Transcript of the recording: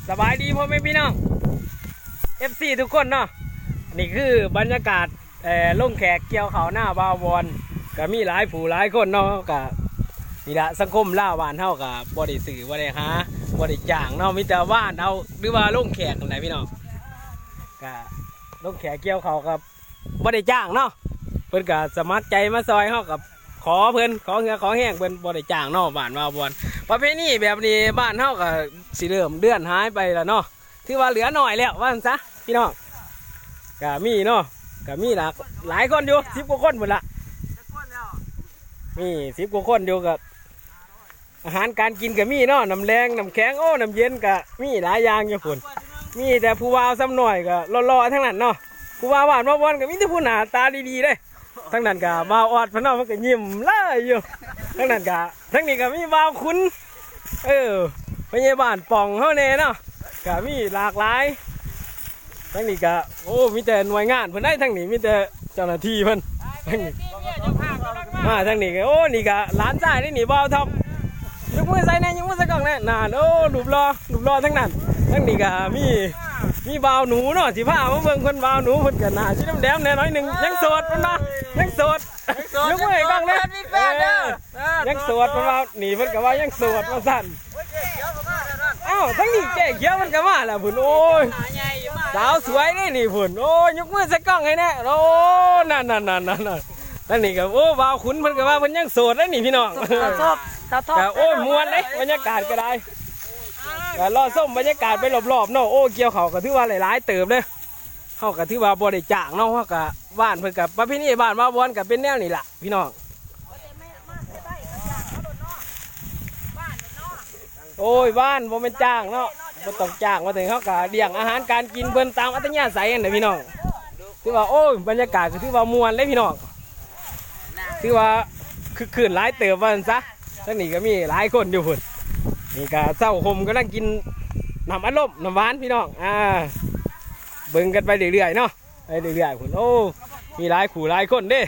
สบายดีพ่อแม่พี่น้อง FC ทุกคนเนาะนี่คือบรรยากาศลงแขกเกี่ยวเขาหน้าบาวอนก็มีหลายผู้หลายคนเนาะก็นี่ละสังคมล่าบ้านเท่ากับบ่ได้สื่อบ่ได้หาบ่ได้จ้างเนาะมีแต่ว่านเอาหรือว่าลงแขกอะไรพี่น้องก็ลงแขกเกี่ยวเขากับบ่ได้จ้างเนาะเพิ่นก็สมัครใจมาซอยเฮากับขอเพิ่นขอเหือขอแห้งเพิ่นบ่ได้จ้างเนาะบ้านบาวอนประเพณีแบบนี้บ้านเฮาก็สิเริ่มเดือนหายไปแล้วเนาะถือว่าเหลือหน่อยแล้วว่าซั่นซะพี่น้องก็มีเนาะก็มีหลายคนอยู่10 กว่าคนหมดละมี10 กว่าคนอยู่กับอาหารการกินก็มีเนาะน้ำแรงน้ำแข็งโอ้น้ำเย็นก็มีหลายอย่างอยู่พุ่นมีแต่ผู้บ่าวซ้ำหน่อยก็รอๆทั้งนั้นเนาะผู้บ่าวหวานมาบอนก็มีแต่ผู้หน้าตาดีๆเลยทั้งนั้นก็บ่าวออดพะเนาะมันก็ยิ้มเลยอยู่ทั้งนั้นก็ทั้งนี้ก็มีบ่าวคุณพยาบาลป่องเฮาแน่เนาะก็มีหลากหลายทั้งนี้ก็โอ้มีแต่หน่วยงานเพิ่นได้ทั้งนี้มีแต่เจ้าหน้าที่เพิ่นทั้งนี้ทั้งนี้ก็โอ้นี่ก็หลานชายนี่บ่าวท็อปยกมือใส่แน่ยกมือใส่กล่องแน่นานโอ้รูปรอทั้งนั้นทั้งนี้ก็มีบ่าวหนูเนาะสิพามาเบิ่งคนบ่าวหนูเพิ่นก็หน้าสิแดงๆแน่น้อยนึงยังโสดเพิ่นเนาะยังโสดยกมือให้กล่องแน่ยังโสดเพิ่นว่านี่เพิ่นก็ว่ายังโสดว่าซั่นอ้าวทั้งนี้แก่เขียวมันก็มาแล้วพุ่นโอ้ยสาวสวยนี่พุ่นโอ้ยยกมือใส่กล่องให้แน่โอ้นั่นทั้งนี้ก็โอ้บ่าวขุนเพิ่นก็ว่าเพิ่นยังโสดแล้วนี่พี่น้องก็โอ้ยม่วนเลยบรรยากาศก็ได้ก็รอส้มบรรยากาศไปรอบๆเนาะโอ้เกี่ยวเขาก็ถือว่าหลายๆเติบเลยเขาก็ถือว่าบ่ได้จ้างเนาะเขาก็บ้านเพิ่นกับประเพณีบ้านมาบอนกับเป็นแนวนี่แหละพี่น้องโอ้ยบ้านบ่เป็นจ้างเนาะบ่ต้องจ้างมาถึงเขาก็เลี้ยงอาหารการกินเพิ่นตามอัตยาศัยนั่นแหละพี่น้องถือว่าโอ้ยบรรยากาศก็ถือว่าม่วนเลยพี่น้องถือว่าคึกคืนหลายเติบว่าซั่นซะทั้งนี้ก็มีหลายคนอยู่พุ่นนี่ก็เศร้าคมกำลังกินน้ำอัดลมน้ำหวานพี่น้องเบิ่งกันไปเรื่อยๆเนาะไปเรื่อยๆพุ่นโอ้มีหลายขู่หลายคนเด้